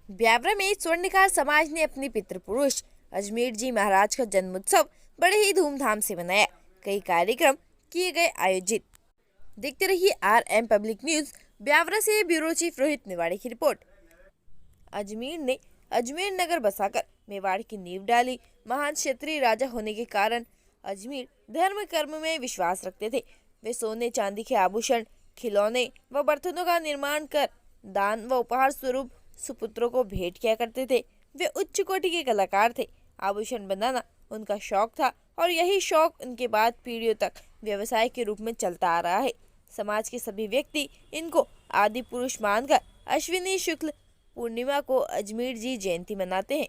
ब्यावरा में स्वर्णकार समाज ने अपने पितृपुरुष अजमेर जी महाराज का जन्मोत्सव बड़े ही धूमधाम से मनाया। कई कार्यक्रम किए गए आयोजित। देखते रहिए RM पब्लिक न्यूज। ब्यावरा से ब्यूरो चीफ रोहित मेवाड़ी की रिपोर्ट। अजमेर ने अजमेर नगर बसाकर मेवाड़ की नींव डाली। महान क्षत्रिय राजा होने के कारण अजमेर धर्म कर्म में विश्वास रखते थे। वे सोने चांदी के आभूषण, खिलौने व बर्तनों का निर्माण कर दान व उपहार स्वरूप सुपुत्रों को भेंट किया करते थे। वे उच्च कोटि के कलाकार थे। आभूषण बनाना उनका शौक था और यही शौक उनके बाद पीढ़ियों तक व्यवसाय के रूप में चलता आ रहा है। समाज के सभी व्यक्ति इनको आदि पुरुष मानकर अश्विनी शुक्ल पूर्णिमा को अजमेर जी जयंती मनाते हैं।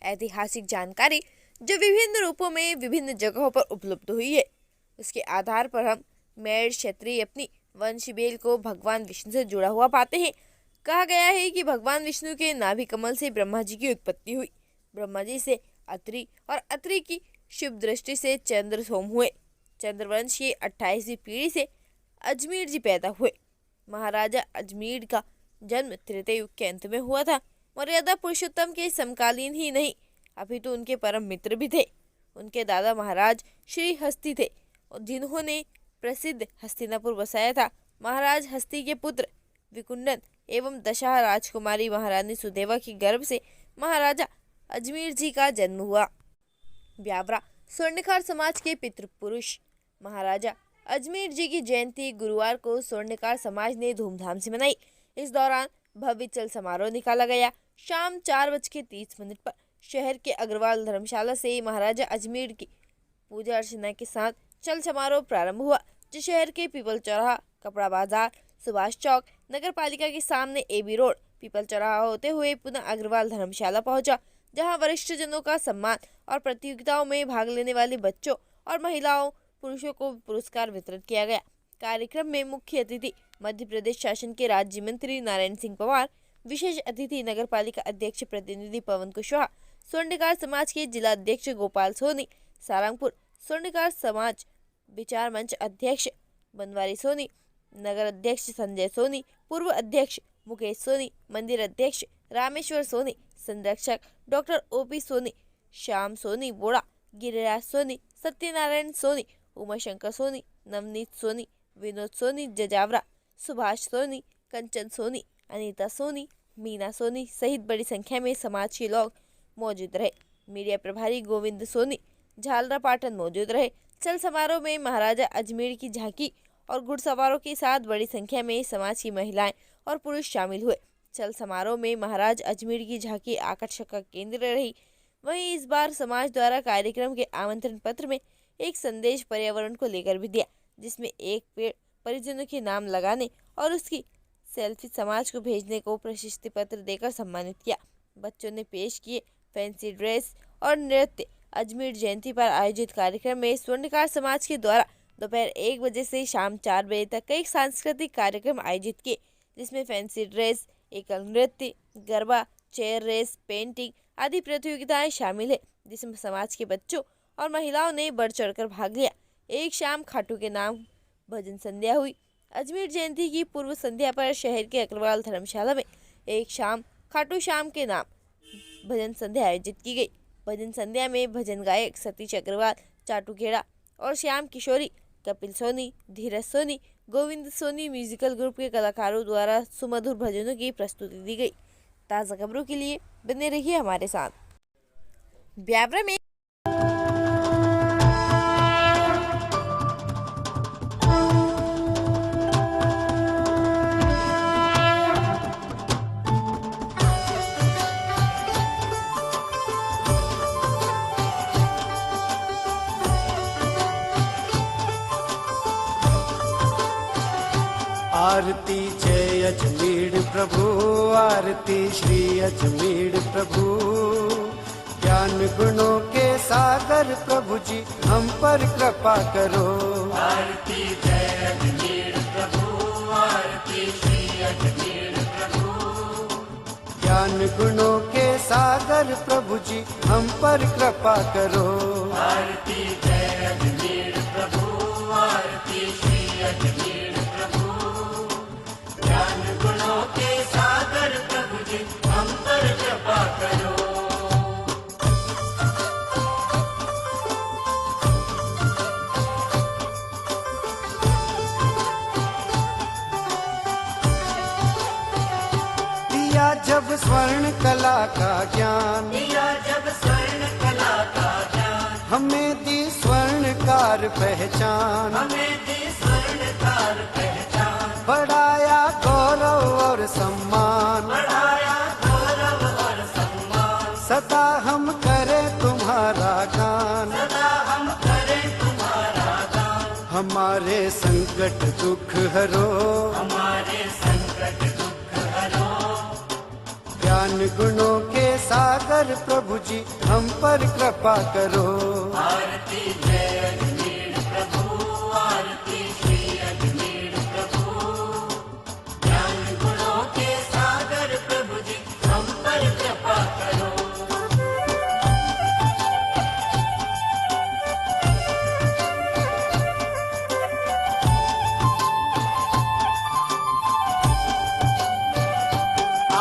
ऐतिहासिक जानकारी जो विभिन्न रूपों में विभिन्न जगहों पर उपलब्ध हुई है, उसके आधार पर हम मेड़ क्षत्रिय अपनी वंश बेल को भगवान विष्णु से जुड़ा हुआ पाते हैं। कहा गया है कि भगवान विष्णु के नाभि कमल से ब्रह्मा जी की उत्पत्ति हुई। ब्रह्मा जी से अत्रि और अत्रि की शुभ दृष्टि से चंद्र सोम हुए। चंद्रवंश की 28वीं पीढ़ी से अजमेर जी पैदा हुए। महाराजा अजमेर का जन्म त्रेता युग के अंत में हुआ था। मर्यादा पुरुषोत्तम के समकालीन ही नहीं, अपितु उनके परम मित्र भी थे। उनके दादा महाराज श्री हस्ती थे, जिन्होंने प्रसिद्ध हस्तिनापुर बसाया था। महाराज हस्ती के पुत्र विकुंडन एवं दशा राजकुमारी महारानी सुदेवा की गर्भ से महाराजा अजमेर जी का जन्म हुआ। ब्यावरा स्वर्णकार समाज के पितृपुरुष महाराजा अजमेर जी की जयंती गुरुवार को स्वर्णकार समाज ने धूमधाम से मनाई। इस दौरान भव्य चल समारोह निकाला गया। शाम 4:30 पर शहर के अग्रवाल धर्मशाला से महाराजा अजमेर की पूजा अर्चना के साथ चल समारोह प्रारंभ हुआ, जो शहर के पीपल चौराहा, कपड़ा बाजार, सुभाष चौक, नगर पालिका के सामने AB रोड, पीपल चौराहा होते हुए पुनः अग्रवाल धर्मशाला पहुंचा, जहां वरिष्ठ जनों का सम्मान और प्रतियोगिताओं में भाग लेने वाले बच्चों और महिलाओं पुरुषों को पुरस्कार वितरित किया गया। कार्यक्रम में मुख्य अतिथि मध्य प्रदेश शासन के राज्य मंत्री नारायण सिंह पवार, विशेष अतिथि नगर पालिका अध्यक्ष प्रतिनिधि पवन कुशवाहा, स्वर्णकार समाज के जिला अध्यक्ष गोपाल सोनी, सारंगपुर स्वर्णकार समाज विचार मंच अध्यक्ष बनवारी सोनी, नगर अध्यक्ष संजय सोनी, पूर्व अध्यक्ष मुकेश सोनी, मंदिर अध्यक्ष रामेश्वर सोनी, संरक्षक डॉक्टर OP सोनी, श्याम सोनी बोड़ा, गिरिराज सोनी, सत्यनारायण सोनी, उमाशंकर सोनी, नवनीत सोनी, विनोद सोनी जजावरा, सुभाष सोनी, कंचन सोनी, अनीता सोनी, मीना सोनी सहित बड़ी संख्या में समाज के लोग मौजूद रहे। मीडिया प्रभारी गोविंद सोनी, झालरा पाटन मौजूद रहे। चल समारोह में महाराजा अजमेर की झांकी और घुड़सवारों के साथ बड़ी संख्या में समाज की महिलाएं और पुरुष शामिल हुए। चल समारोह में महाराज अजमेर की झांकी आकर्षक का केंद्र रही। वहीं इस बार समाज द्वारा कार्यक्रम के आमंत्रण पत्र में एक संदेश पर्यावरण को लेकर भी दिया, जिसमें एक पेड़ परिजनों के नाम लगाने और उसकी सेल्फी समाज को भेजने को प्रशस्ति पत्र देकर सम्मानित किया। बच्चों ने पेश किए फैंसी ड्रेस और नृत्य। अजमेर जयंती पर आयोजित कार्यक्रम में स्वर्णकार समाज के द्वारा दोपहर 1 बजे से शाम 4 बजे तक कई सांस्कृतिक कार्यक्रम आयोजित किए, जिसमें फैंसी ड्रेस, एकल नृत्य, गरबा, चेयर रेस, पेंटिंग आदि प्रतियोगिताएं शामिल है, जिसमें समाज के बच्चों और महिलाओं ने बढ़ चढ़कर भाग लिया। एक शाम खाटू के नाम भजन संध्या हुई। अजमेर जयंती की पूर्व संध्या पर शहर के अग्रवाल धर्मशाला में एक शाम खाटू श्याम के नाम भजन संध्या आयोजित की गई। भजन संध्या में भजन गायक सतीश अग्रवाल, चाटू खेड़ा और श्याम किशोरी, कपिल सोनी, धीरज सोनी, गोविंद सोनी म्यूजिकल ग्रुप के कलाकारों द्वारा सुमधुर भजनों की प्रस्तुति दी गई। ताज़ा खबरों के लिए बने रहिए हमारे साथ। ब्यावरा में आरती जय अजमेर प्रभु, आरती श्री अजमेर प्रभु। ज्ञान गुणों के सागर प्रभु जी हम पर कृपा करो। आरती जय अजमेर प्रभु, आरती श्री अजमेर प्रभु। ज्ञान गुणों के सागर प्रभु जी हम पर कृपा करो। आरती जय अजमेर प्रभु, आरती श्री अजमेर प्रभु। ज्ञान गुणों के सागर प्रभु जी हम पर दिया जब स्वर्ण कला का ज्ञान, दिया जब स्वर्ण कला का ज्ञान, हमें दी स्वर्णकार पहचान, हमें दी स्वर्णकार पहचान, बढ़ाया गौरव और सम्मान, बढ़ाया गौरव और सम्मान, सदा हम करें तुम्हारा गान, सदा हम करें तुम्हारा गान, हमारे संकट दुख हरो, हमारे संकट दुख हरो, ज्ञान गुणों के सागर प्रभु जी हम पर कृपा करो। आरती जय अजमेर प्रभु, आरती श्री अजमेर प्रभु, ज्ञान गुणों के सागर प्रभु जी हम पर कृपा करो।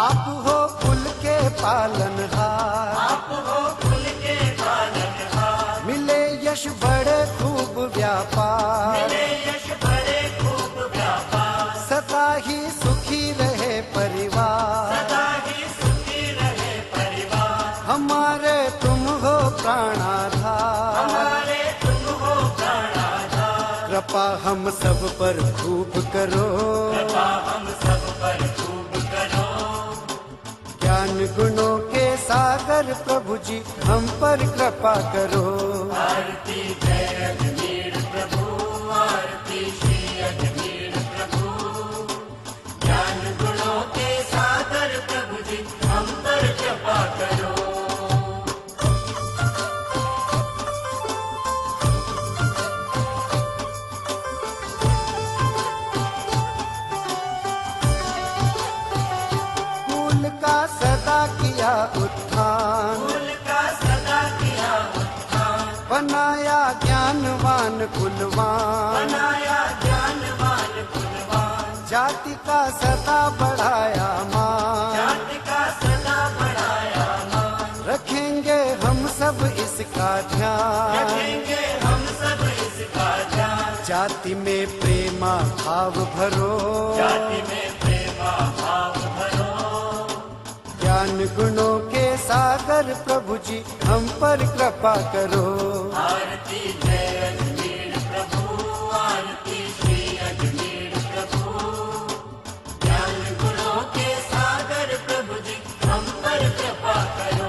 आप हो कुल के पालनहार, आप हो कुल के पालनहार, मिले यश बड़े खूब व्यापार, मिले यश बड़े खूब व्यापार, सदा ही सुखी रहे परिवार, सदा ही सुखी रहे परिवार, हमारे तुम हो प्राणाधार, हमारे तुम हो प्राणाधार, कृपा हम सब पर खूब करो, कृपा हम सब पर खूब करो, ज्ञान गुणों के सागर प्रभु जी हम पर कृपा करो। आरती जय अजमेर प्रभु, आरती श्री अजमेर प्रभु, ज्ञान गुणों के सागर प्रभु जी हम पर कृपा करो। कुल का सदा किया उत्थान, कुल का सदा किया उत्थान, बनाया ज्ञानवान कुलवान, बनाया ज्ञानवान कुलवान, जाति का सदा बढ़ाया मान, जाति का सदा बढ़ाया मान, रखेंगे हम सब इसका ध्यान, रखेंगे हम सब इसका ध्यान, जाति में प्रेमा भाव भरो, जाति में प्रेमा भाव भरो, ज्ञान गुणों के सागर प्रभु जी हम पर कृपा करो। आरती जय अजमेर प्रभु, आरती श्री अजमेर प्रभु, ज्ञान गुणों के सागर प्रभु जी हम पर कृपा करो।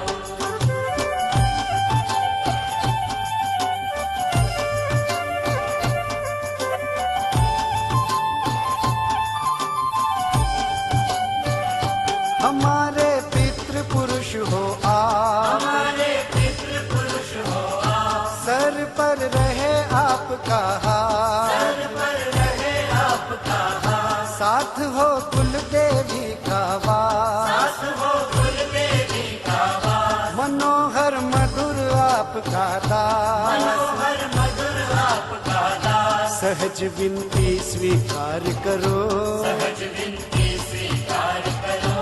हमारे पितृ पुरुष हो आप, हमारे पितृ पुरुष हो आप, सर पर रहे आपका हाथ, सर पर रहे आपका हाथ, साथ हो कुल देवी का वास, सास हो कुल देवी का वास, मनोहर मधुर आपका दास, मनोहर मधुर आपका दास, सहज विनती स्वीकार करो, सहज विनती स्वीकार करो,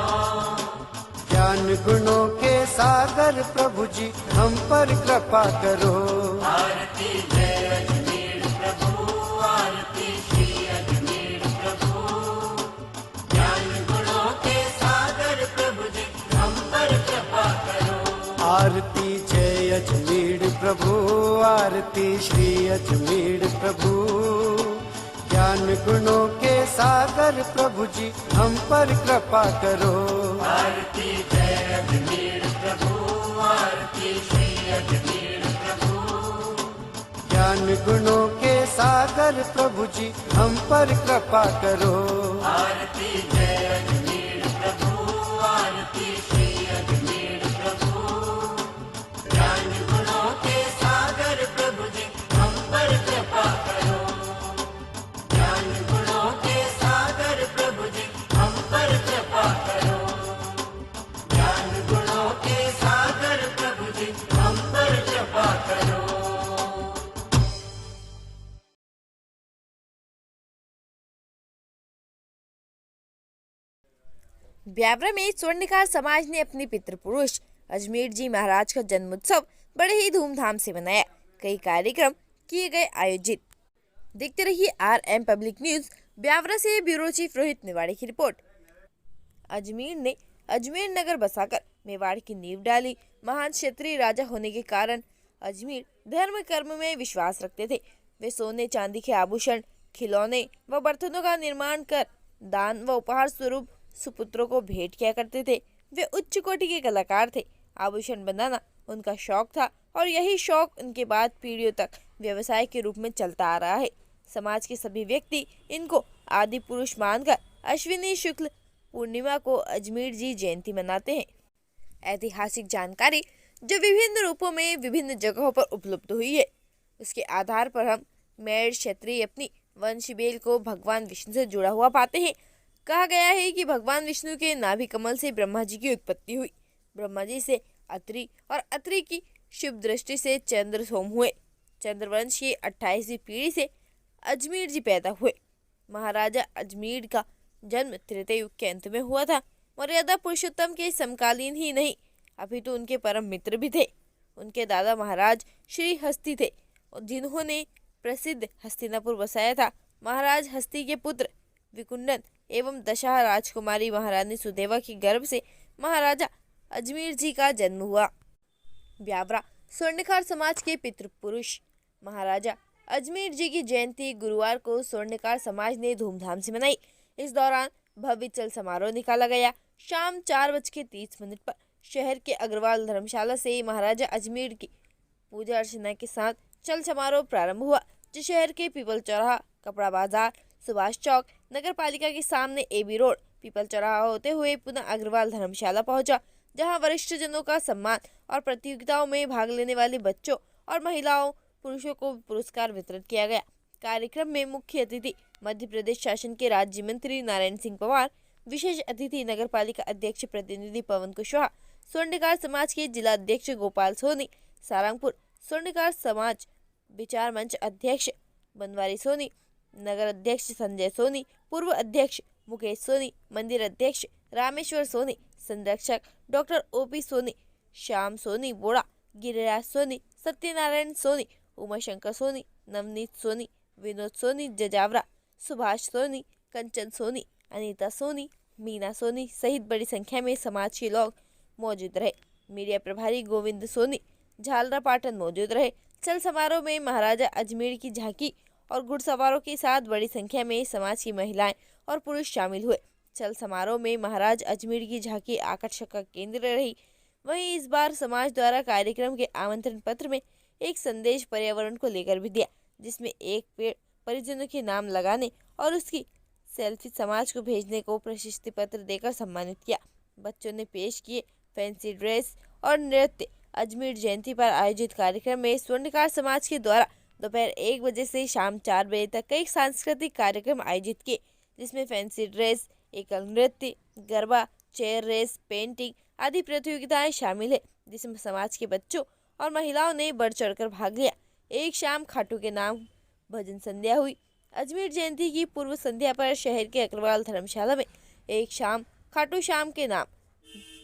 ज्ञान गुणों के सागर प्रभु जी हम पर कृपा करो। आरती जय अजमेर प्रभु, आरती श्री अजमेर प्रभु, ज्ञान गुणों के सागर प्रभु जी हम पर कृपा करो। आरती जय अजमेर प्रभु, आरती श्री अजमेर प्रभु, ज्ञान गुणों के सागर प्रभु जी हम पर कृपा करो। आरती जय अजमेर प्रभु, आरती श्री अजमेर प्रभु, ज्ञान गुणों के सागर प्रभु जी हम पर कृपा करो। आरती जय अजमेर प्रभु, आरती श्री अजमेर प्रभु, ज्ञान गुणों के सागर प्रभु जी हम पर कृपा करो। ज्ञान गुणों के सागर प्रभु जी हम पर कृपा करो। ज्ञान गुणों के सागर प्रभु जी हम पर कृपा करो। ब्यावरा में स्वर्णकार समाज ने अपने पितृपुरुष अजमेर जी महाराज का जन्मोत्सव बड़े ही धूमधाम से मनाया। कई कार्यक्रम किए गए आयोजित। देखते रहिए RM पब्लिक न्यूज। ब्यावरा से ब्यूरो चीफ रोहित निवाड़े की रिपोर्ट। अजमेर ने अजमेर नगर बसाकर मेवाड़ की नींव डाली। महान क्षत्रिय राजा होने के कारण अजमेर धर्म कर्म में विश्वास रखते थे। वे सोने चांदी के आभूषण, खिलौने व बर्तनों का निर्माण कर दान व उपहार स्वरूप सुपुत्रों को भेंट किया करते थे। वे उच्च कोटि के कलाकार थे। आभूषण बनाना उनका शौक था और यही शौक उनके बाद पीढ़ियों तक व्यवसाय के रूप में चलता आ रहा है। समाज के सभी व्यक्ति इनको आदि पुरुष मानकर अश्विनी शुक्ल पूर्णिमा को अजमेर जी जयंती मनाते हैं। ऐतिहासिक जानकारी जो विभिन्न रूपों में विभिन्न जगहों पर उपलब्ध हुई है, उसके आधार पर हम मेड़ क्षत्रिय अपनी वंश बेल को भगवान विष्णु से जुड़ा हुआ पाते हैं। कहा गया है कि भगवान विष्णु के नाभि कमल से ब्रह्मा जी की उत्पत्ति हुई। ब्रह्मा जी से अत्रि और अत्रि की शुभ दृष्टि से चंद्र सोम हुए। चंद्रवंश की 28वीं पीढ़ी से अजमेर जी पैदा हुए। महाराजा अजमेर का जन्म त्रेता युग के अंत में हुआ था। मर्यादा पुरुषोत्तम के समकालीन ही नहीं, अपितु उनके परम मित्र भी थे। उनके दादा महाराज श्री हस्ती थे, जिन्होंने प्रसिद्ध हस्तिनापुर बसाया था। महाराज हस्ती के पुत्र विकुंडन एवं दशा राजकुमारी महारानी सुदेवा के गर्भ से महाराजा अजमेर जी का जन्म हुआ। ब्यावरा स्वर्णकार समाज के पितृपुरुष महाराजा अजमेर जी की जयंती गुरुवार को स्वर्णकार समाज ने धूमधाम से मनाई। इस दौरान भव्य चल समारोह निकाला गया। शाम 4:30 पर शहर के अग्रवाल धर्मशाला से महाराजा अजमेर की पूजा अर्चना के साथ चल समारोह प्रारंभ हुआ, जो शहर के पीपल चौराहा, कपड़ा बाजार, सुभाष चौक, नगर पालिका के सामने एबी रोड, पीपल चौराहा होते हुए पुनः अग्रवाल धर्मशाला पहुंचा, जहां वरिष्ठ जनों का सम्मान और प्रतियोगिताओं में भाग लेने वाले बच्चों और महिलाओं पुरुषों को पुरस्कार वितरित किया गया। कार्यक्रम में मुख्य अतिथि मध्य प्रदेश शासन के राज्य मंत्री नारायण सिंह पवार, विशेष अतिथि नगर पालिका अध्यक्ष प्रतिनिधि पवन कुशवाहा, स्वर्णकार समाज के जिला अध्यक्ष गोपाल सोनी, सारंगपुर स्वर्णकार समाज विचार मंच अध्यक्ष बनवारी सोनी, नगर अध्यक्ष संजय सोनी, पूर्व अध्यक्ष मुकेश सोनी, मंदिर अध्यक्ष रामेश्वर सोनी, संरक्षक डॉक्टर ओपी सोनी, श्याम सोनी बोड़ा, गिरिराज सोनी, सत्यनारायण सोनी, उमाशंकर सोनी, नवनीत सोनी, विनोद सोनी जजावरा, सुभाष सोनी, कंचन सोनी, अनीता सोनी, मीना सोनी सहित बड़ी संख्या में समाज के लोग मौजूद रहे। मीडिया प्रभारी गोविंद सोनी झालरा पाटन मौजूद रहे। चल समारोह में महाराजा अजमेर की झांकी और घुड़सवारों के साथ बड़ी संख्या में समाज की महिलाएं और पुरुष शामिल हुए। चल समारोह में महाराज अजमेर की झांकी आकर्षक का केंद्र रही। वहीं इस बार समाज द्वारा कार्यक्रम के आमंत्रण पत्र में एक संदेश पर्यावरण को लेकर भी दिया, जिसमें एक पेड़ परिजनों के नाम लगाने और उसकी सेल्फी समाज को भेजने को प्रशस्ति पत्र देकर सम्मानित किया। बच्चों ने पेश किए फैंसी ड्रेस और नृत्य। अजमेर जयंती पर आयोजित कार्यक्रम में स्वर्णकार समाज के द्वारा दोपहर 1 बजे से शाम 4 बजे तक कई सांस्कृतिक कार्यक्रम आयोजित किए, जिसमें फैंसी ड्रेस, एकल नृत्य, गरबा, चेयर रेस, पेंटिंग आदि प्रतियोगिताएं शामिल है, जिसमें समाज के बच्चों और महिलाओं ने बढ़ चढ़कर भाग लिया। एक शाम खाटू के नाम भजन संध्या हुई। अजमेर जयंती की पूर्व संध्या पर शहर के अग्रवाल धर्मशाला में एक शाम खाटू श्याम के नाम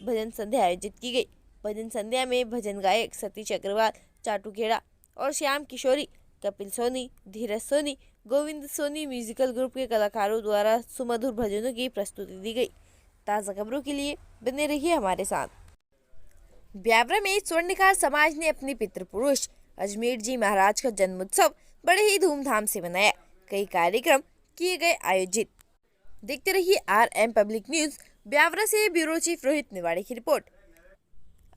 भजन संध्या आयोजित की गई। भजन संध्या में भजन गायक सतीश अग्रवाल, चाटू खेड़ा और श्याम किशोरी, कपिल सोनी, धीरज सोनी, गोविंद सोनी म्यूजिकल ग्रुप के कलाकारों द्वारा सुमधुर भजनों की प्रस्तुति दी गई। ताज़ा खबरों के लिए बने रहिए हमारे साथ। ब्यावरा में स्वर्णकार समाज ने अपने पितृपुरुष अजमेर जी महाराज का जन्मोत्सव बड़े ही धूमधाम से मनाया। कई कार्यक्रम किए गए आयोजित। देखते रहिए RM पब्लिक न्यूज। ब्यावरा से ब्यूरो चीफ रोहित मेवाड़ी की रिपोर्ट।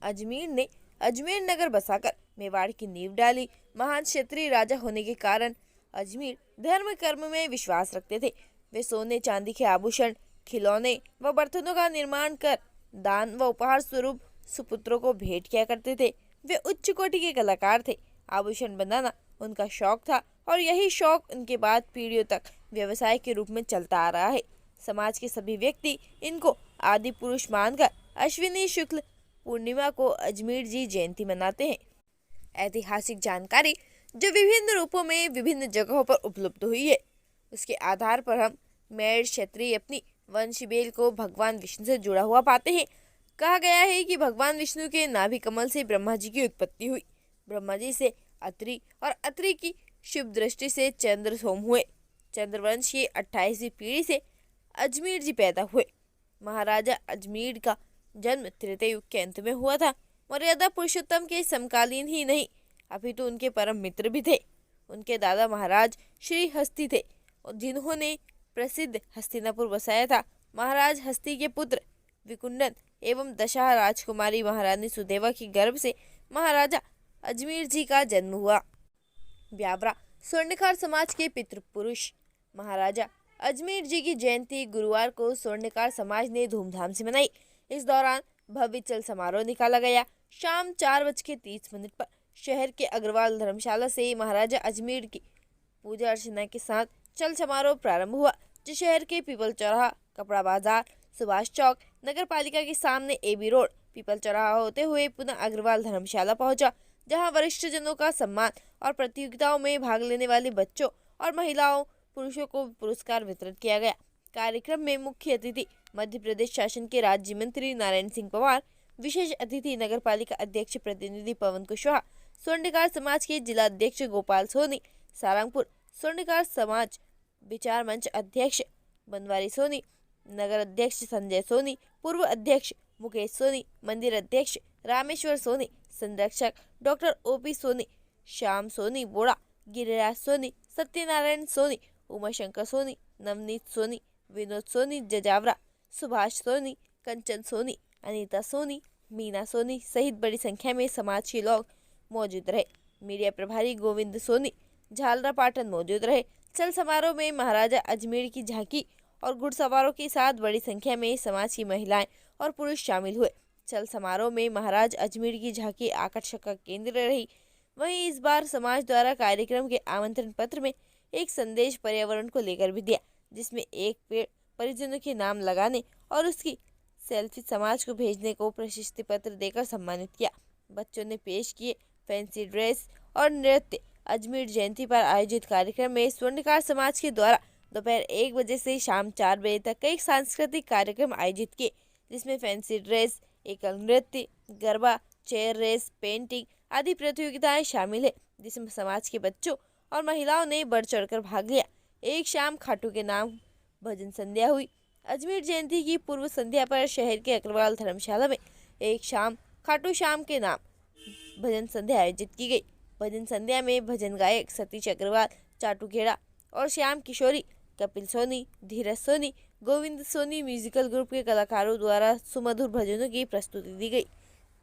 अजमेर ने अजमेर नगर बसाकर मेवाड़ की नींव डाली। महान क्षत्रिय राजा होने के कारण अजमेर धर्म कर्म में विश्वास रखते थे। वे सोने चांदी के आभूषण, खिलौने व बर्तनों का निर्माण कर दान व उपहार स्वरूप सुपुत्रों को भेंट किया करते थे। वे उच्च कोटि के कलाकार थे। आभूषण बनाना उनका शौक था और यही शौक उनके बाद पीढ़ियों तक व्यवसाय के रूप में चलता आ रहा है। समाज के सभी व्यक्ति इनको आदि पुरुष मानकर अश्विनी शुक्ल पूर्णिमा को अजमेर जी जयंती मनाते हैं। ऐतिहासिक जानकारी जो विभिन्न रूपों में विभिन्न जगहों पर उपलब्ध हुई है, उसके आधार पर हम मेड़ क्षत्रिय अपनी वंश बेल को भगवान विष्णु से जुड़ा हुआ पाते हैं। कहा गया है कि भगवान विष्णु के नाभि कमल से ब्रह्मा जी की उत्पत्ति हुई। ब्रह्मा जी से अत्रि और अत्रि की शुभ दृष्टि से चंद्र सोम हुए। चंद्रवंश की 28वीं पीढ़ी से अजमेर जी पैदा हुए। महाराजा अजमेर का जन्म त्रेता युग के अंत में हुआ था। मर्यादा पुरुषोत्तम के समकालीन ही नहीं अपितु उनके परम मित्र भी थे। उनके दादा महाराज श्री हस्ती थे और जिन्होंने प्रसिद्ध हस्तिनापुर बसाया था। महाराज हस्ती के पुत्र विकुंडन एवं दशा राजकुमारी महारानी सुदेवा के गर्भ से महाराजा अजमेर जी का जन्म हुआ। ब्यावरा स्वर्णकार समाज के पितृपुरुष महाराजा अजमेर जी की जयंती गुरुवार को स्वर्णकार समाज ने धूमधाम से मनाई। इस दौरान भव्य चल समारोह निकाला गया। शाम 4:30 पर शहर के अग्रवाल धर्मशाला से महाराजा अजमेर की पूजा अर्चना के साथ चल समारोह प्रारंभ हुआ, जो शहर के पीपल चौराहा, कपड़ा बाजार, सुभाष चौक, नगर पालिका के सामने एबी रोड, पीपल चौराहा होते हुए पुनः अग्रवाल धर्मशाला पहुंचा, जहां वरिष्ठ जनों का सम्मान और प्रतियोगिताओं में भाग लेने वाले बच्चों और महिलाओं पुरुषों को पुरस्कार वितरित किया गया। कार्यक्रम में मुख्य अतिथि मध्य प्रदेश शासन के राज्य मंत्री नारायण सिंह पवार, विशेष अतिथि नगर पालिका अध्यक्ष प्रतिनिधि पवन कुशवाहा, स्वर्णकार समाज के जिला अध्यक्ष गोपाल सोनी, सारंगपुर स्वर्णकार समाज विचार मंच अध्यक्ष बनवारी सोनी, नगर अध्यक्ष संजय सोनी, पूर्व अध्यक्ष मुकेश सोनी, मंदिर अध्यक्ष रामेश्वर सोनी, संरक्षक डॉक्टर ओपी सोनी, श्याम सोनी बोड़ा, गिरिराज सोनी, सत्यनारायण सोनी, उमाशंकर सोनी, नवनीत सोनी, विनोद सोनी जजावरा, सुभाष सोनी, कंचन सोनी, अनीता सोनी, मीना सोनी सहित बड़ी संख्या में समाज के लोग मौजूद रहे। मीडिया प्रभारी गोविंद सोनी, झालरा पाटन मौजूद रहे। चल समारोह में महाराजा अजमेर की झांकी और घुड़सवारों के साथ बड़ी संख्या में समाज की महिलाएं और पुरुष शामिल हुए। चल समारोह में महाराज अजमेर की झांकी आकर्षण का केंद्र रही। वहीं इस बार समाज द्वारा कार्यक्रम के आमंत्रण पत्र में एक संदेश पर्यावरण को लेकर भी दिया, जिसमें एक पेड़ परिजनों के नाम लगाने और उसकी सेल्फी समाज को भेजने को प्रशस्ति पत्र देकर सम्मानित किया। बच्चों ने पेश किए फैंसी ड्रेस और नृत्य। अजमेर जयंती पर आयोजित कार्यक्रम में स्वर्णकार समाज के द्वारा दोपहर 1 बजे से शाम 4 बजे तक कई सांस्कृतिक कार्यक्रम आयोजित किए, जिसमें फैंसी ड्रेस, एकल नृत्य, गरबा, चेयर रेस, पेंटिंग आदि प्रतियोगिताएं शामिल है, जिसमें समाज के बच्चों और महिलाओं ने बढ़ चढ़कर भाग लिया। एक शाम खाटू के नाम भजन संध्या हुई। अजमेर जयंती की पूर्व संध्या पर शहर के अग्रवाल धर्मशाला में एक शाम खाटू श्याम के नाम भजन संध्या आयोजित की गई। भजन संध्या में भजन गायक सतीश अग्रवाल, चाटू खेड़ा और श्याम किशोरी, कपिल सोनी, धीरज सोनी, गोविंद सोनी म्यूजिकल ग्रुप के कलाकारों द्वारा सुमधुर भजनों की प्रस्तुति दी गई।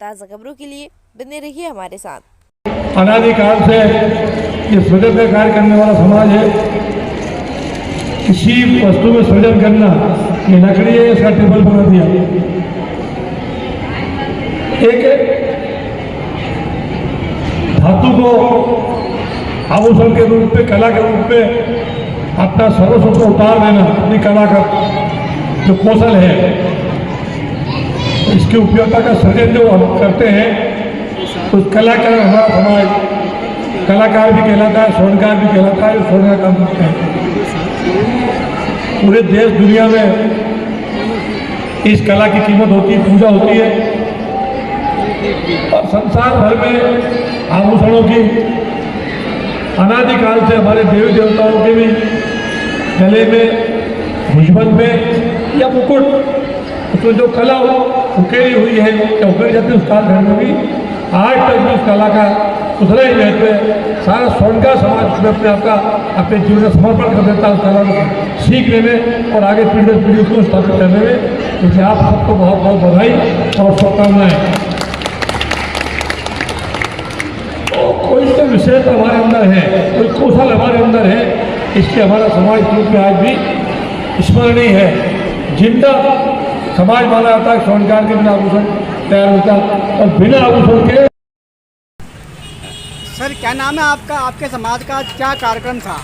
ताज़ा खबरों के लिए बने रहिए हमारे साथ। अनादिकाल से ये सृजन का कार्य करने वाला समाज है। किसी वस्तु में सृजन करना, ये लकड़ी है, इसका टेबल बना दिया। एक धातु को आभूषण के रूप में, कला के रूप में अपना सर्वस्व को उतार देना, अपनी कला का जो कौशल है, इसकी उपयोगिता का सृजन जो हम करते हैं, उस कलाकार हमारा समाज कलाकार भी कहलाता है, स्वर्णकार भी कहलाता है। स्वर्ण का काम करते हैं। पूरे देश दुनिया में इस कला की कीमत होती है, पूजा होती है, और संसार भर में आभूषणों की अनादिकाल से हमारे देवी देवताओं के भी गले में, भुजबंद में या मुकुट, उसमें जो कला उकेरी हुई है या उकेरी जाती है, उस कालखंड में भी आज तक भी उस कला का उतना ही महत्व है। सारा स्वर्णकार समाज में अपने आप का, अपने जीवन का समर्पण कर देता है उस कला को सीखने में और आगे पीढ़ी दर पीढ़ी उसको स्थापित करने में। इसलिए आप सबको बहुत बहुत बधाई और शुभकामनाएं। कोई तो विशेषता हमारे अंदर है, कोई कौशल हमारे अंदर है, इसलिए हमारा समाज रूप में आज भी स्मरणीय है। जिनका समाज माना जाता है स्वर्णकार के बिना आभूषण तैयार होता और बिना आभूषण के। सर क्या नाम है आपका, आपके समाज का क्या कार्यक्रम था?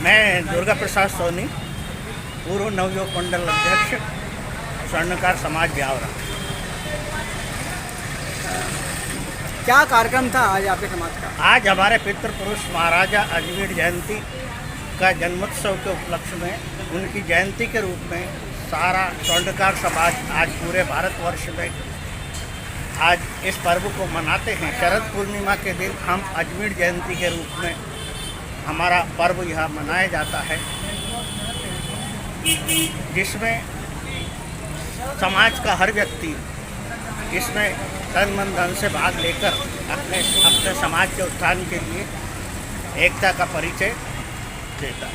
मैं दुर्गा प्रसाद सोनी, पूर्व नवयुवक मंडल अध्यक्ष, स्वर्णकार समाज ब्यावरा। क्या कार्यक्रम था आज आपके समाज का? आज हमारे पितृपुरुष महाराजा अजमेर जयंती का जन्मोत्सव के उपलक्ष्य में, उनकी जयंती के रूप में सारा स्वर्णकार समाज आज पूरे भारतवर्ष में आज इस पर्व को मनाते हैं। शरद पूर्णिमा के दिन हम अजमेर जयंती के रूप में हमारा पर्व यहाँ मनाया जाता है, जिसमें समाज का हर व्यक्ति इसमें तन मन धन से भाग लेकर अपने अपने समाज के उत्थान के लिए एकता का परिचय देता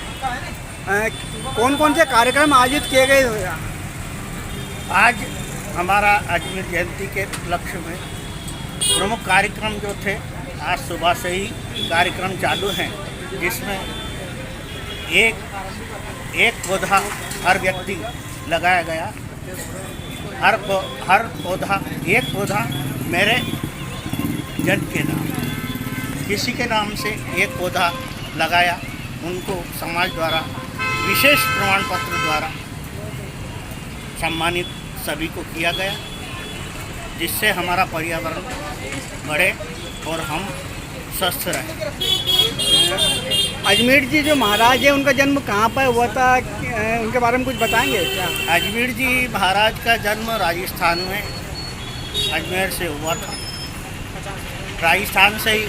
है। कौन कौन से कार्यक्रम आयोजित किए गए हैं? आज हमारा अजमेर जयंती के उपलक्ष्य में प्रमुख कार्यक्रम जो थे, आज सुबह से ही कार्यक्रम चालू हैं, जिसमें एक पौधा हर व्यक्ति लगाया गया। हर पौधा एक पौधा मेरे जन के नाम, किसी के नाम से एक पौधा लगाया। उनको समाज द्वारा विशेष प्रमाण पत्र द्वारा सम्मानित सभी को किया गया, जिससे हमारा पर्यावरण बढ़े और हम स्वस्थ रहें। अजमेर जी जो महाराज है उनका जन्म कहाँ पर हुआ था, उनके बारे में कुछ बताएंगे क्या? अजमेर जी महाराज का जन्म राजस्थान में अजमेर से हुआ था, राजस्थान से ही,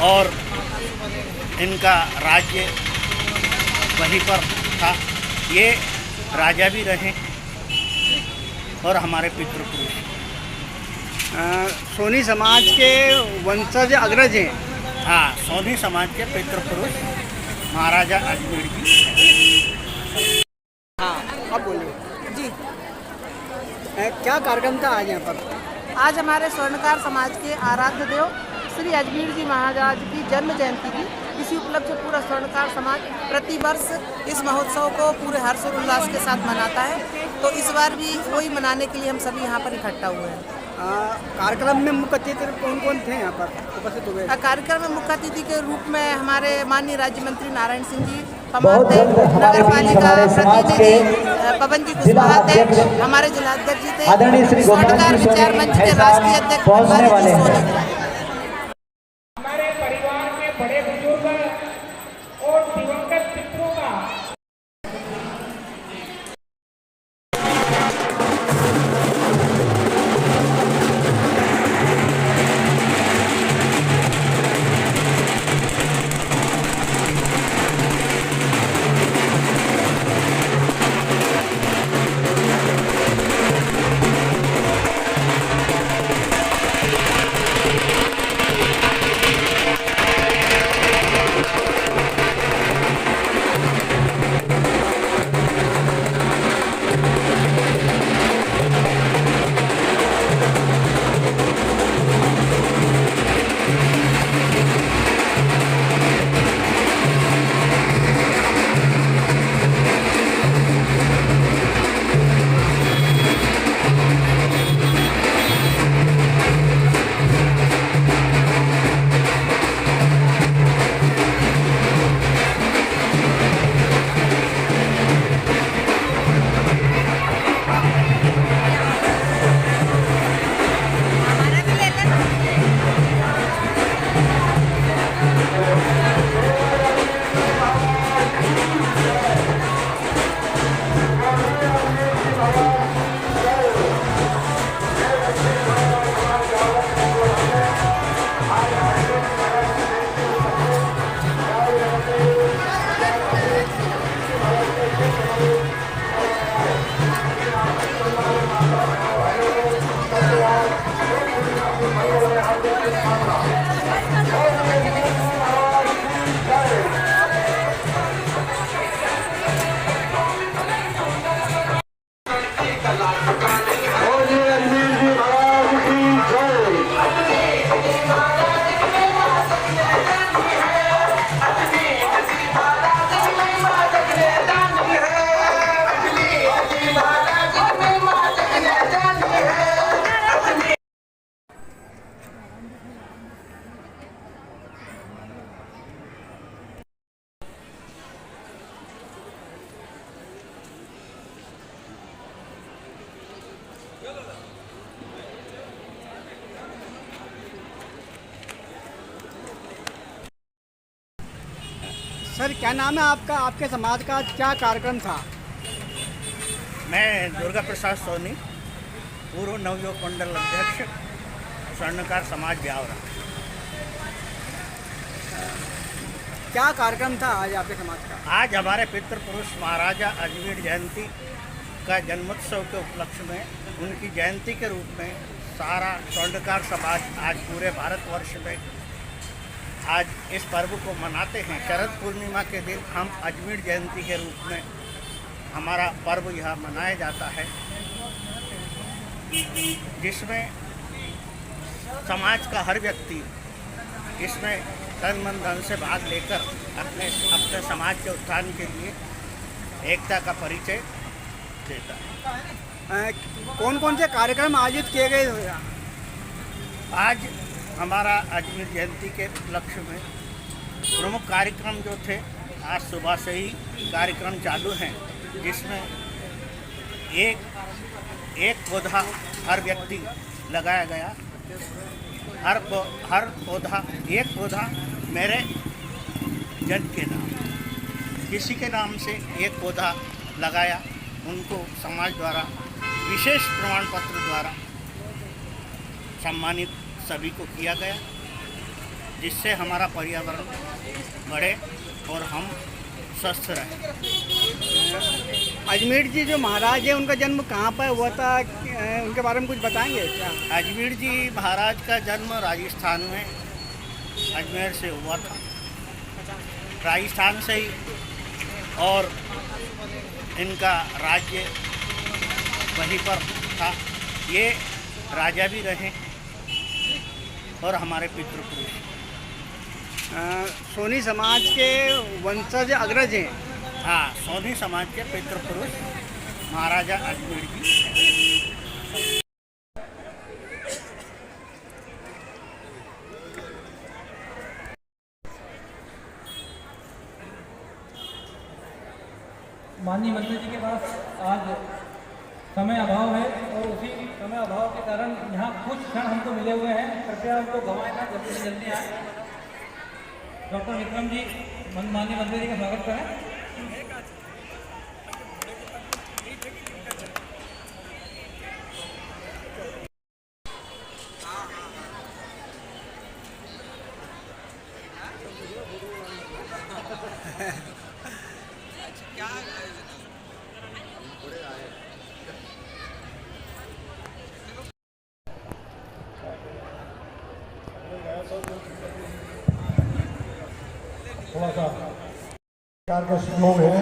और इनका राज्य वहीं पर था। ये राजा भी रहे और हमारे पितृपुरुष सोनी समाज के वंशज अग्रज हैं। हाँ, सोनी समाज के पितृपुरुष महाराजा अजमेर जी। हाँ, अब बोलिए जी। क्या कार्यक्रम था आज यहाँ पर? आज हमारे स्वर्णकार समाज के आराध्य देव श्री अजमेर जी महाराज की जन्म जयंती थी। इसी उपलक्ष्य पूरा स्वर्णकार समाज प्रतिवर्ष इस महोत्सव को पूरे हर्ष और उल्लास के साथ मनाता है, तो इस बार भी वही मनाने के लिए हम सभी यहाँ पर इकट्ठा हुए हैं। कार्यक्रम में मुख्य अतिथि कौन कौन थे यहाँ पर उपस्थित हुए? कार्यक्रम में मुख्य अतिथि के रूप में हमारे माननीय राज्य मंत्री नारायण सिंह जी, पमाते नगर पालिका प्रतिनिधि पवन जी कुशवाहा थे, हमारे जिलाध्यक्ष जी थे, स्वर्णकार विचार मंच के राष्ट्रीय अध्यक्ष हमारे सोनी। हमारे परिवार के बड़े बुजुर्ग और दिवंगत पितरों का सर क्या नाम है आपका, आपके समाज का क्या कार्यक्रम था? मैं दुर्गा प्रसाद सोनी, पूर्व नवयुवक मंडल अध्यक्ष, स्वर्णकार समाज ब्यावरा। क्या कार्यक्रम था आज आपके समाज का? आज हमारे पितृपुरुष महाराजा अजमेर जयंती का जन्मोत्सव के उपलक्ष्य में, उनकी जयंती के रूप में सारा स्वर्णकार समाज आज पूरे भारतवर्ष में आज इस पर्व को मनाते हैं। शरद पूर्णिमा के दिन हम अजमेर जयंती के रूप में हमारा पर्व यह मनाया जाता है, जिसमें समाज का हर व्यक्ति इसमें तन मन धन से भाग लेकर अपने समाज के उत्थान के लिए एकता का परिचय देता है। कौन कौन से कार्यक्रम आयोजित किए गए? आज हमारा अजमेर जयंती के उपलक्ष्य में प्रमुख कार्यक्रम जो थे, आज सुबह से ही कार्यक्रम चालू हैं, जिसमें एक पौधा हर व्यक्ति लगाया गया। हर पौधा, एक पौधा मेरे जन के नाम, किसी के नाम से एक पौधा लगाया। उनको समाज द्वारा विशेष प्रमाण पत्र द्वारा सम्मानित सभी को किया गया, जिससे हमारा पर्यावरण बढ़े और हम स्वस्थ रहें। अजमेर जी जो महाराज है, उनका जन्म कहाँ पर हुआ था, उनके बारे में कुछ बताएंगे क्या? अजमेर जी महाराज का जन्म राजस्थान में अजमेर से हुआ था, राजस्थान से ही, और इनका राज्य वहीं पर था। ये राजा भी रहे और हमारे पितृपुरुष सोनी समाज के वंशज अग्रज हैं। हाँ, सोनी समाज के पितृपुरुष महाराजा अजमेर जी। माननीय मंत्री जी के पास आज समय अभाव है और उसी समय अभाव के कारण यहाँ कुछ क्षण हमको मिले हुए हैं। कृपया उनको गवाएं ना, जल्दी से जल्दी आए। डॉक्टर विक्रम जी माननीय मंत्री जी का स्वागत करें। थोड़ा सा सरकार का सहयोग है,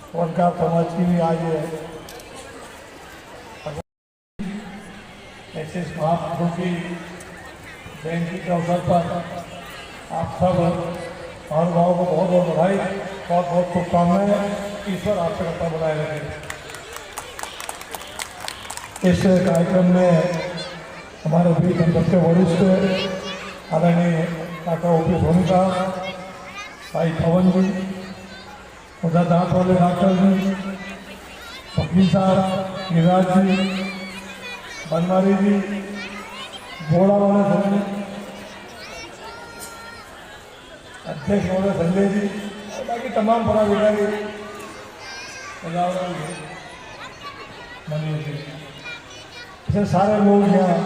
स्वर्णकार समाज की भी आज ऐसे महापुरुषों की जयंती के अवसर पर आप सब महानुभावों को बहुत बहुत बधाई, बहुत बहुत शुभकामनाएं। ईश्वर आपसे करता बनाए रखे। इस कार्यक्रम में हमारे बीच हम सबसे वरिष्ठ आदरणीय डॉक्टर ओपी सोनी साहब, भाई पवन जी, उधर दांत वाले डॉक्टर जी, वकील साहब, गिरिराज जी, बनवारी जी, बोड़ा वाले संजय, अध्यक्ष वाले संजय जी, और बाकी तमाम पदाधिकारी, मनीष जी, ऐसे सारे लोग यहाँ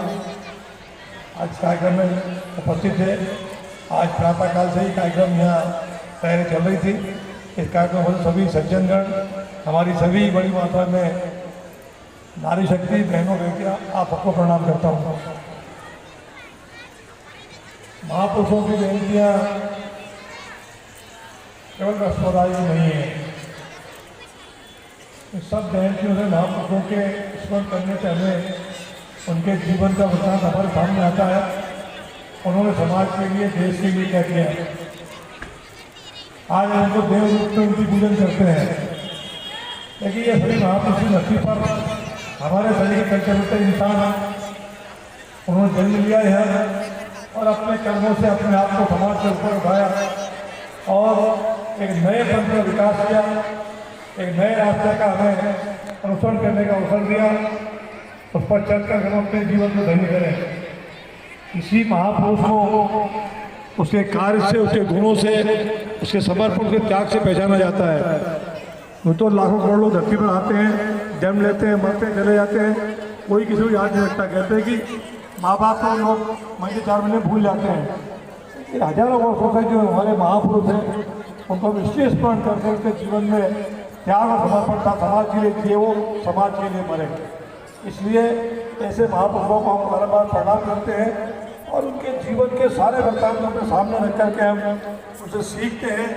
आज कार्यक्रम में उपस्थित थे। आज प्रातःकाल से ही कार्यक्रम यहाँ तैयारी चल रही थी। इस कार्यक्रम में सभी सज्जनगण, हमारी सभी बड़ी मात्रा में नारी शक्ति बहनों बेटियां, आप सबको प्रणाम करता हूँ। महापुरुषों की जयंतियाँ केवल रस्मदारी नहीं है, इस सब जयंतियों से महापुरुषों के स्मरण करने से हमें उनके जीवन का वृत्तांत हमारे सामने आता है। उन्होंने समाज के लिए, देश के लिए क्या किया। आज उनको देव रूप में उनकी पूजन करते हैं, लेकिन ये सभी महापुरुष की धरती पर हमारे शरीर के चलते इंसान हैं। उन्होंने जन्म लिया है और अपने कर्मों से अपने आप को समाज के ऊपर उठाया और एक नए पंथ का विकास किया, एक नए रास्ते का हमें अनुसरण करने का अवसर दिया। उस पर चलकर हम अपने जीवन को धन्य करें। इसी महापुरुष को उसके कार्य से, उसके गुणों से, उसके समर्पण, उसके त्याग से पहचाना जाता है। वो तो लाखों करोड़ लोग धरती पर आते हैं, जन्म लेते हैं, मरते हैं, चले जाते हैं, कोई किसी को याद नहीं रखता। कहते हैं कि माँ बाप को लोग महीने 4 महीने भूल जाते हैं। ये हजारों वर्षों से जो हमारे महापुरुष हैं, उनको हम इसलिए स्मरण करके उनके जीवन में त्याग और समर्पण था, समाज के लिए किए वो समाज के लिए मरे। इसलिए ऐसे महापुरुषों को हम बार प्रणाम करते हैं और उनके जीवन के सारे वृत्तांत अपने सामने रख करके हम उनसे सीखते हैं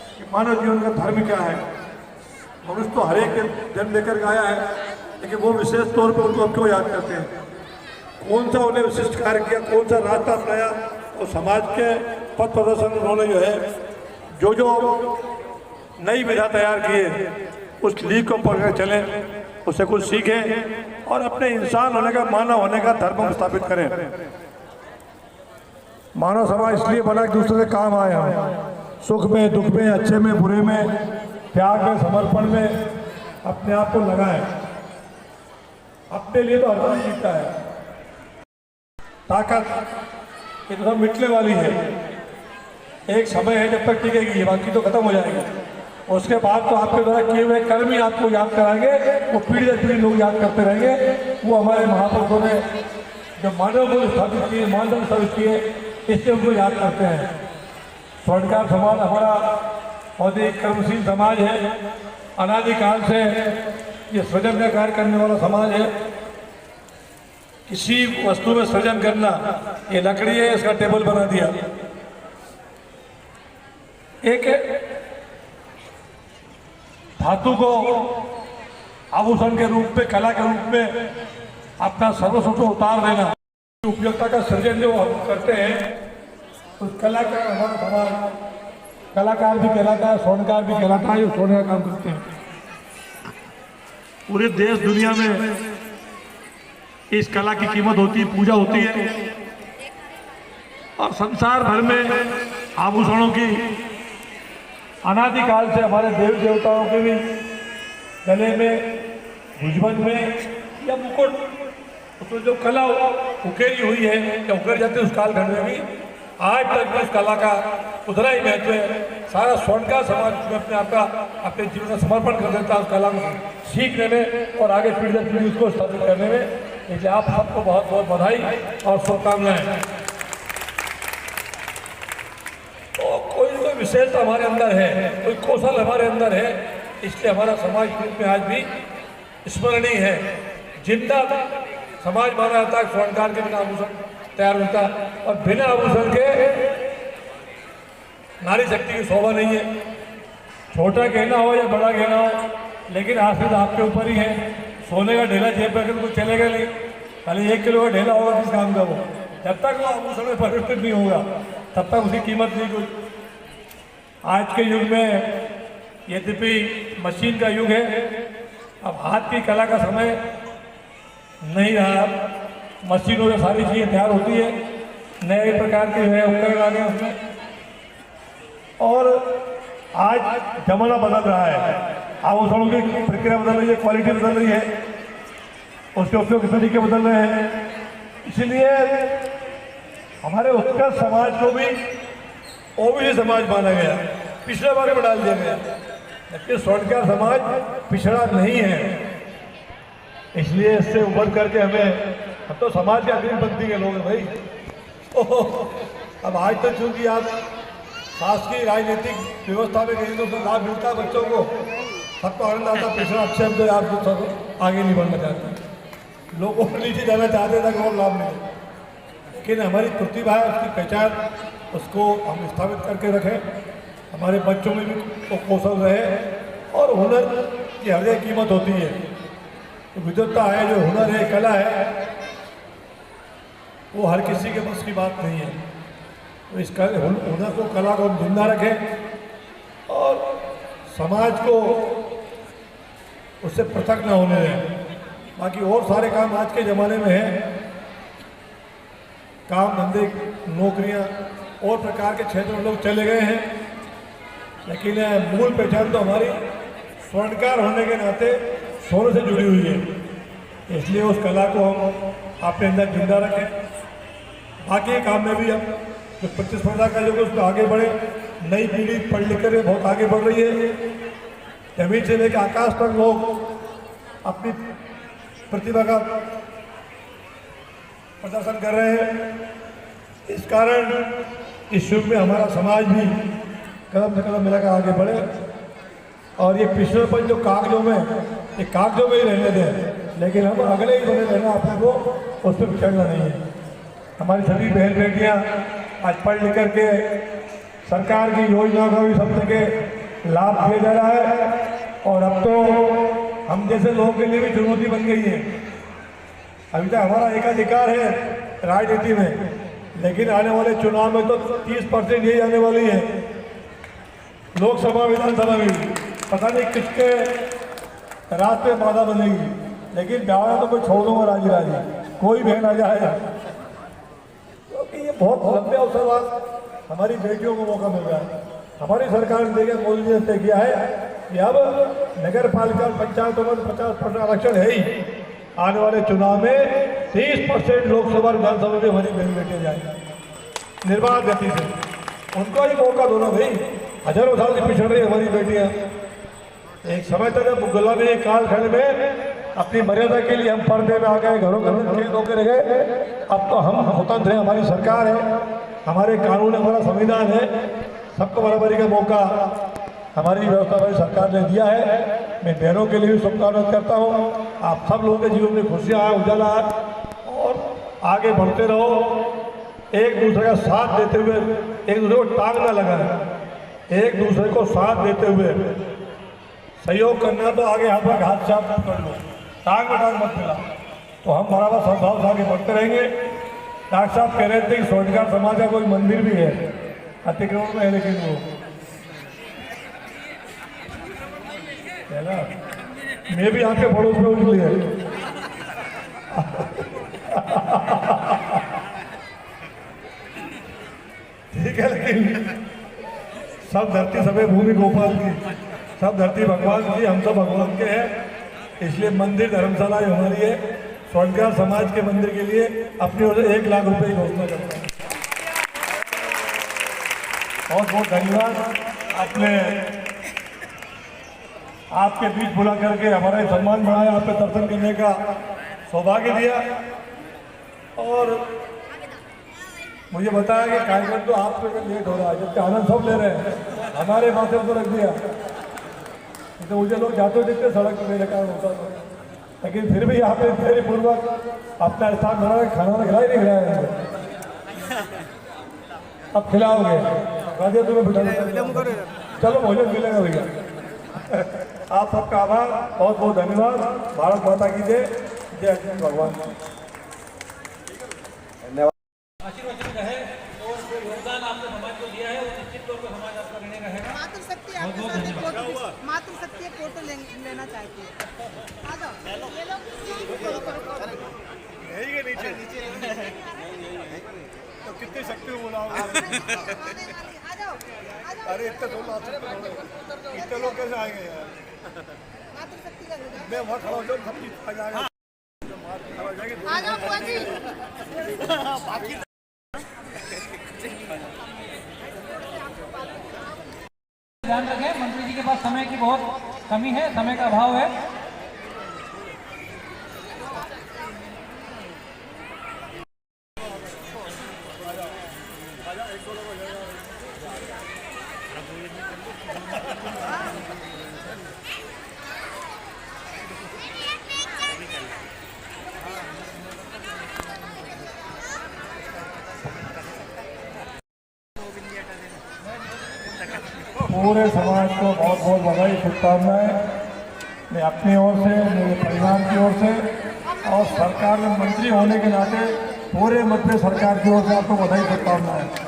कि मानव जीवन का धर्म क्या है। मनुष्य तो हर एक जन्म लेकर आया है, लेकिन वो विशेष तौर पर उनको क्यों याद करते हैं, कौन सा उन्हें विशिष्ट कार्य किया, कौन सा रास्ता अपनाया और समाज के पथ प्रदर्शन उन्होंने जो है जो नई विधा तैयार किए उस लीक को पढ़कर चलें, उससे कुछ सीखें और अपने इंसान होने का, मानव होने का धर्म स्थापित करें। मानव समाज इसलिए बना कि दूसरे से काम आए हम, सुख में, दुख में, अच्छे में, बुरे में, त्याग में, समर्पण में अपने आप को लगाएं। अपने लिए तो हर कोई जीता है। ताकत ये तो सब मिटने वाली है, एक समय है जब तक टिकेगी, बाकी तो खत्म हो जाएगी। उसके बाद तो आपके द्वारा किए हुए कर्म ही आपको याद कराएंगे, वो पीढ़ी दर पीढ़ी लोग याद करते रहेंगे। वो हमारे महापुरुषों ने जो मानव को स्थापित किए, मानव स्थापित किए, इससे उनको याद करते हैं। स्वर्णकार समाज हमारा बहुत ही कर्मशील समाज है, अनादिकाल से ये सृजन का कार्य करने वाला समाज है। किसी वस्तु में सृजन करना, ये लकड़ी है, इसका टेबल बना दिया, एक धातु को आभूषण के रूप में, कला के रूप में अपना सर्वस्व उतार देना, उपयोगिता का सृजन जो हम करते हैं, उस कला का हमारा समाज, कलाकार भी कहलाता है, स्वर्णकार भी कहलाता है, जो स्वर्ण का काम करते हैं। पूरे देश दुनिया में इस कला की कीमत होती है, पूजा होती है और संसार भर में आभूषणों की अनादिकाल से हमारे देवी देवताओं के भी गले में, भुजबंद में या मुकुट, उसमें जो कला उकेरी हुई है या उकेर जाती है, उस कालखंड में भी आज तक भी उस कला का उतना ही महत्व है। सारा स्वर्णकार समाज में अपने आप का, अपने जीवन का समर्पण कर देता है उस कला को सीखने में और आगे पीढ़ी दर पीढ़ी उसको स्थापित करने में। इसलिए आप सबको बहुत बहुत बधाई और शुभकामनाएं। तो कोई विशेषता हमारे अंदर है, कोई कौशल हमारे अंदर है, इसलिए हमारा समाज के रूप में आज भी स्मरणीय है, जिंदा समाज माना जाता है। स्वर्णकार के बिना आभूषण तैयार होता और बिना आभूषण के नारी शक्ति की शोभा नहीं है। छोटा गहना हो या बड़ा गहना हो, लेकिन आशीर्वाद आपके ऊपर ही है। सोने का ढेला जेब में अगर कुछ चलेगा नहीं, खाली 1 किलो का ढेला होगा किस काम का वो, जब तक वो आभूषण में परिवर्तित नहीं होगा तब तक उसकी कीमत नहीं कुछ। आज के युग में यद्यपि मशीन का युग है, अब हाथ की कला का समय नहीं रहा। मशीनों से सारी चीज़ें तैयार होती है, नए प्रकार के जो है उपकरण आ गए उसमें, और आज जमाना बदल रहा है, आभूषणों की प्रक्रिया बदल रही है, क्वालिटी बदल रही है, उसके उपयोग के तरीके बदल रहे हैं। इसलिए हमारे उत्कृष्ट समाज को भी ओबीसी समाज माना गया, पिछड़े वर्ग में डाल दिया गया, जबकि स्वर्णकार समाज पिछड़ा नहीं है। इसलिए इससे उभर करके हम तो समाज के अग्रिम पंक्ति के लोग हैं भाई। अब आज तक चूंकि आप शासकीय राजनीतिक व्यवस्था में कहीं तो उसमें लाभ मिलता है बच्चों को, सबको आनंद आता, पिछड़ा अच्छे हम तो आप सब आगे नहीं बढ़ना चाहते, लोगों को नीचे जाना चाहते ताकि और लाभ मिले। लेकिन हमारी प्रतिभा है, उसकी पहचान, उसको हम स्थापित करके रखें, हमारे बच्चों में भी तो कौशल रहे और हुनर की हर जगह कीमत होती है। तो विद्वत्ता है, जो हुनर है, कला है, वो हर किसी के बस की बात नहीं है। तो इस हुनर को, कला को हम जिंदा रखें और समाज को उससे पृथक न होने दें। बाकी और सारे काम आज के ज़माने में हैं, काम धंधे, नौकरियां और प्रकार के क्षेत्र में लोग चले गए हैं, लेकिन मूल पहचान तो हमारी स्वर्णकार होने के नाते सोने से जुड़ी हुई है। इसलिए उस कला को हम अपने अंदर जिंदा रखें। बाकी काम में भी हम जो प्रतिस्पर्धा का युग है उसमें आगे बढ़े। नई पीढ़ी पढ़ लिख कर बहुत आगे बढ़ रही है, जमीन से लेकर आकाश तक लोग अपनी प्रतिभा का प्रदर्शन कर रहे हैं। इस कारण इस युग में हमारा समाज भी कदम से कदम मिलाकर आगे बढ़े और ये पिछड़ेपन जो कागजों में, ये कागजों में ही रहने दें, लेकिन हम अगले ही बने रहना, अपने को उस पर पिछड़ना नहीं है। हमारी सभी बहन बेटियाँ आज पढ़ लिख करके सरकार की योजनाओं का भी सब जगह लाभ दिया जा रहा है, और अब तो हम जैसे लोगों के लिए भी चुनौती बन गई है। अभी तक हमारा एकाधिकार है राजनीति में, लेकिन आने वाले चुनाव में तो 30% यही आने वाली है। लोकसभा विधानसभा में पता नहीं किसके रात पे बाधा बनेगी, लेकिन ब्याह तो मैं छोड़ दूंगा राजी राजी, कोई बहन आ जाएगा, क्योंकि ये बहुत लंबे अवसर बाद हमारी बेटियों को मौका मिल रहा है। हमारी सरकार ने देखा, मोदी जी ने तय किया है कि अब नगर पालिका पंचायतों में 50% आरक्षण है ही, आने वाले चुनाव में 30% लोकसभा विधानसभा में हमारी बहन बेटियाँ जाएंगी निर्बाध गति से। उनको ही मौका दो ना भाई, हजारों साल से पिछड़ रही हमारी बेटियाँ। एक समय था जब गुलामी के कालखंड में अपनी मर्यादा के लिए हम पर्दे में आ गए, घरों घर खेत होकर रह गए। अब तो हम स्वतंत्र हैं, हमारी सरकार है, हमारे कानून है, हमारा संविधान है, सबको बराबरी का मौका हमारी व्यवस्था हमारी सरकार ने दिया है। मैं बहनों के लिए भी शुभकामनाएं करता हूँ। आप सब लोगों के जीवन में खुशियाँ आए, उजाला आए और आगे बढ़ते रहो, एक दूसरे का साथ देते हुए, एक दूसरे को टांग ना लगाए, एक दूसरे को साथ देते हुए सहयोग करना। तो आगे हाथ से हाथ कर लो, टांग में टांग मत मिला, तो हम बराबर सद्भाव से आगे बढ़ते रहेंगे। डॉक्टर साहब कह रहे थे कि स्वर्णकार समाज का कोई मंदिर भी है अतिक्रमण में है, लेकिन वो है ना, मैं भी आपके पड़ोस में उछली है। ठीक है, लेकिन सब धरती सभी भूमि गोपाल की, सब धरती भगवान की, हम सब भगवान के हैं। इसलिए मंदिर धर्मशाला हमारी है। स्वर्णकार समाज के मंदिर के लिए अपनी ओर से 1 लाख रुपए की घोषणा करता हूँ। बहुत बहुत धन्यवाद। आपने आपके बीच बुला करके हमारा सम्मान बढ़ाया, आप पे दर्शन करने का सौभाग्य दिया, और मुझे बताया कि कार्यक्रम तो आप पे लेट हो रहा है, जबकि आनंद सब ले रहे हैं, हमारे माथे को रख दिया। तो मुझे लोग जाते देखते सड़क पर मेरे कारण होता था, लेकिन फिर भी आपने देरी पूर्वक अपना स्थान बना के खाना खिला ही नहीं खिलाया। अब खिलाओगे राजे, तुम्हें बिठा, चलो भोजन मिलेगा भैया। आप सबका आभार, बहुत बहुत धन्यवाद। भारत माता की जय, जय भगवान। आशीर्वाद रहे और जो योगदान आपने समाज को दिया है वो निश्चित तौर पर समाज आपका ऋणी रहेगा। मातृशक्ति आपके साथ एक फोटो, मातृशक्ति एक फोटो लेना चाहती है। आ जाओ, ये लोग नीचे नीचे तो कितनी शक्ति में बुलाओगे? आ जाओ, अरे इतने लोग कैसे आएंगे यार? मातृशक्ति का मैं वहाँ खड़ा हो जाऊँ, सब चीज आ जाएगा। आ जाओ बुआ जी। ध्यान रखें, मंत्री जी के पास समय की बहुत कमी है, समय का अभाव है। पूरे समाज को बहुत बहुत बधाई, शुभकामनाएं। मैं अपनी ओर से, मेरे परिवार की ओर से और सरकार में मंत्री होने के नाते पूरे मध्य सरकार की ओर से आपको बधाई, शुभकामनाएं।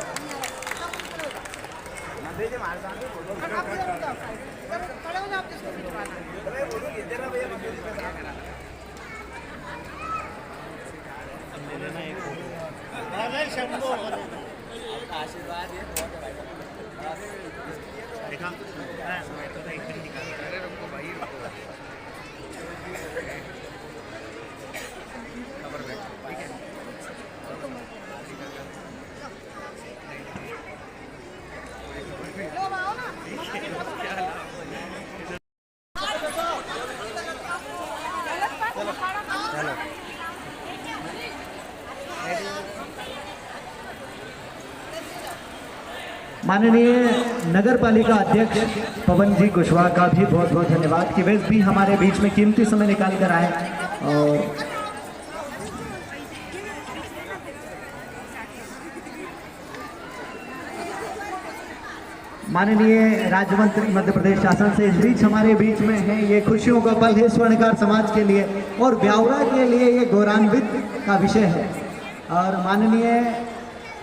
माननीय नगर पालिका अध्यक्ष पवन जी कुशवाहा का भी बहुत बहुत धन्यवाद कि वे भी हमारे बीच में कीमती समय निकाल कर आए। और माननीय राज्य मंत्री मध्य प्रदेश शासन से इस बीच हमारे बीच में है। ये खुशियों का पल है स्वर्णकार समाज के लिए और ब्यावरा के लिए ये गौरवान्वित का विषय है। और माननीय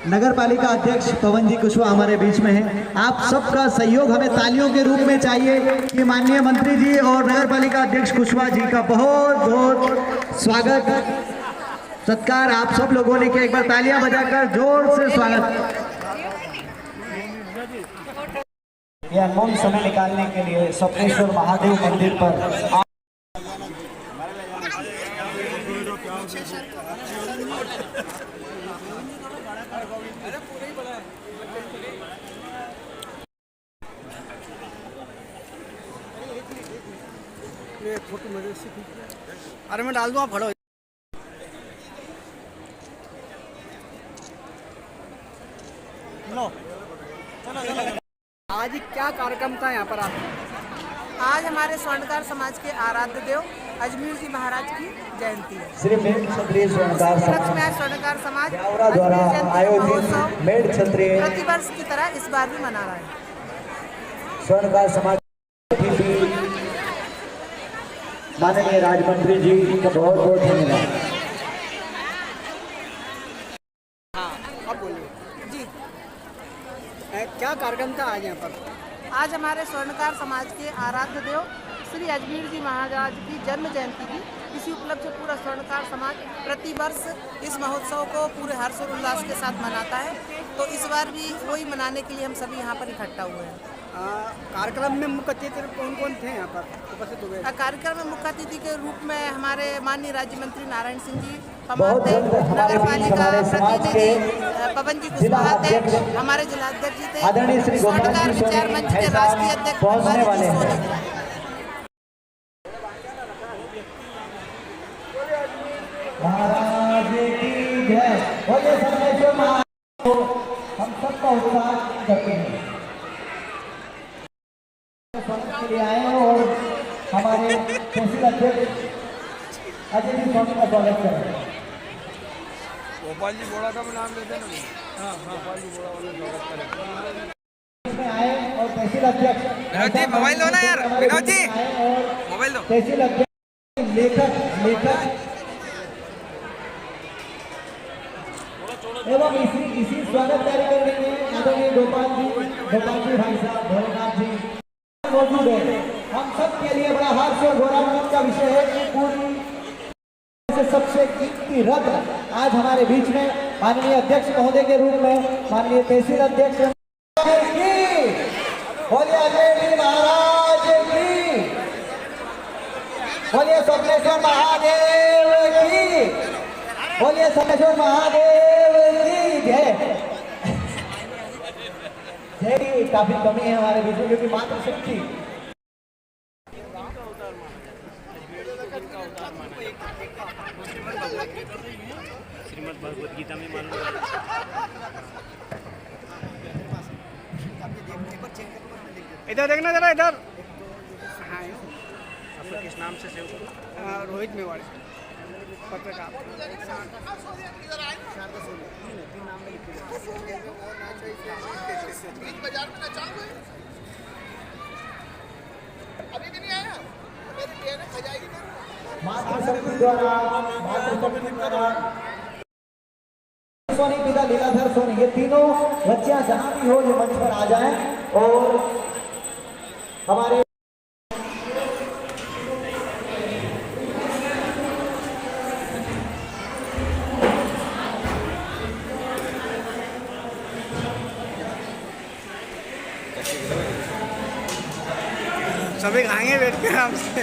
नगर पालिका अध्यक्ष पवन जी कुशवाहा हमारे बीच में है। आप सबका सहयोग हमें तालियों के रूप में चाहिए कि माननीय मंत्री जी और नगर पालिका अध्यक्ष कुशवाहा जी का बहुत बहुत स्वागत सत्कार आप सब लोगों ने किया। एक बार तालियां बजाकर जोर से स्वागत। यह अनमोल समय निकालने के लिए स्वप्नेश्वर महादेव मंदिर पर फोटो मेरे से अरे मैं डाल दूँ, आप खड़ो। आज क्या कार्यक्रम था यहाँ पर आप? आज हमारे स्वर्णकार समाज के आराध्य देव अजमेर जी महाराज की जयंती है। श्री मेड़ क्षत्रिय स्वर्णकार स्वर्णकार समाज ब्यावरा द्वारा आयोजित मेड़ क्षत्रिय प्रतिवर्ष की तरह इस बार भी मना रहा है। स्वर्णकार समाज माननीय राज्य मंत्री जी का बहुत बहुत धन्यवाद। हाँ, अब बोलिए जी, क्या कार्यक्रम था आज यहाँ पर? आज हमारे स्वर्णकार समाज के आराध्य देव श्री अजमेर जी महाराज की जन्म जयंती थी। इसी उपलक्ष्य से पूरा स्वर्णकार समाज प्रतिवर्ष इस महोत्सव को पूरे हर्ष और उल्लास के साथ मनाता है। तो इस बार भी वही मनाने के लिए हम सभी यहाँ पर इकट्ठा हुए हैं। कार्यक्रम में मुख्य अतिथि कौन कौन थे यहाँ पर उपस्थित हुए? कार्यक्रम में मुख्य अतिथि के रूप में हमारे माननीय राज्य मंत्री नारायण सिंह जी, नगर पालिका प्रतिनिधि पवन जी कुशवाहा थे, हमारे जिलाध्यक्ष जी थे, स्वर्णकार विचार मंच के राष्ट्रीय अध्यक्ष महाराज की जय। हम सबका उत्साह करते हैं के लिए आए हैं और हमारे तहसील अध्यक्ष अजय जी स्वामी का स्वागत करें। गोपाल जी बोड़ा का नाम लेते हैं ना? हाँ, गोपाल जी बोड़ा वाले स्वागत करें। इसमें आए और तहसील अध्यक्ष विनोद जी मोबाइल दो ना यार, विनोद जी मोबाइल दो। तहसील अध्यक्ष लेखक एवं इसी स्वागत कार्यक्रम में आदरणीय गोपाल जी भाई साहब भोलेनाथ जी मौजूद है। हम सब के लिए बड़ा हर्ष और गौरवान्वित का विषय है कि पूरी से सबसे कीमती रत्न आज हमारे बीच में माननीय अध्यक्ष महोदय के रूप में माननीय तहसील अध्यक्ष बोलिए अजमेर जी महाराज की, बोलिए स्वप्नेश्वर महादेव की, बोलिए स्वप्नेश्वर महादेव की जय। जय काफी कमी है हमारे बीच में क्योंकि मातृशक्ति श्रीमद् भगवद गीता में मालूम इधर देखना जरा, इधर। हाँ, आपका किस नाम से सेव करूँ? रोहित मेवाड़ी पत्रकार। अभी भी नहीं आया, मेरी ट्रेन खा जाएगी ना। मातृशक्ति द्वारा सोनी पिता लीलाधर सोनी, ये तीनों बच्चियां जहां भी हो ये मंच पर आ जाएं और हमारे सभी खाएंगे बैठ के आराम से।